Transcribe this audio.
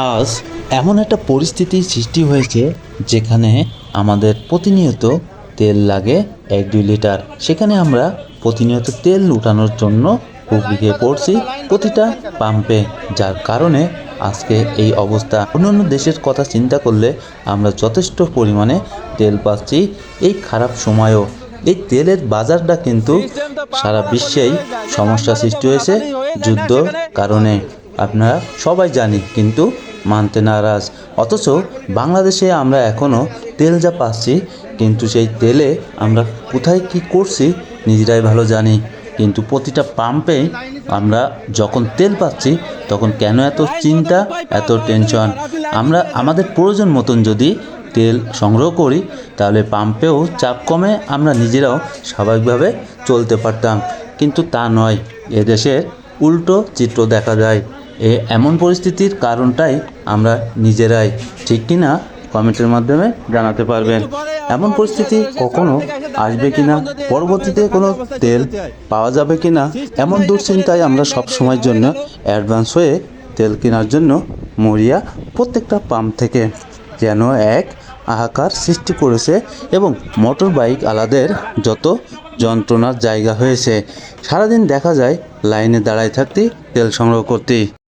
আজ এমন একটা পরিস্থিতির সৃষ্টি হয়েছে যেখানে আমাদের প্রতিনিয়ত তেল লাগে 1-2 লিটার। সেখানে আমরা প্রতিনিয়ত তেল উঠানোর জন্য হুগলিতে পড়ছি প্রতিটা পাম্পে, যার কারণে আজকে এই অবস্থা। অন্যান্য দেশের কথা চিন্তা করলে আমরা যথেষ্ট পরিমাণে তেল পাচ্ছি এই খারাপ সময়েও। এই তেলের বাজারটা কিন্তু সারা বিশ্বেই সমস্যা সৃষ্টি হয়েছে যুদ্ধ কারণে, আপনারা সবাই জানি, কিন্তু মানতে নারাজ। অথচ বাংলাদেশে আমরা এখনও তেল যা পাচ্ছি, কিন্তু সেই তেলে আমরা কোথায় কি করছি নিজেরাই ভালো জানি। কিন্তু প্রতিটা পাম্পেই আমরা যখন তেল পাচ্ছি তখন কেন এত চিন্তা, এত টেনশন? আমরা আমাদের প্রয়োজন মতন যদি তেল সংগ্রহ করি তাহলে পাম্পেও চাপ কমে, আমরা নিজেরাও স্বাভাবিকভাবে চলতে পারতাম। কিন্তু তা নয়, এদেশের উল্টো চিত্র দেখা যায়। এমন পরিস্থিতির কারণটাই আমরা নিজেরাই। ঠিক কিনা কমেন্টের মাধ্যমে জানাতে পারবেন। এমন পরিস্থিতি কখনো আসবে কিনা, পরবর্তীতে কোনো তেল পাওয়া যাবে কিনা, এমন দুশ্চিন্তায় আমরা সব সময়ের জন্য অ্যাডভান্স হয়ে তেল কেনার জন্য মরিয়া। প্রত্যেকটা পাম্প থেকে যেন এক হাহাকার সৃষ্টি করেছে এবং মোটর বাইক আলাদের যত যন্ত্রণার জায়গা হয়েছে। সারাদিন দেখা যায় লাইনে দাঁড়ায় থাকতে তেল সংগ্রহ করতে।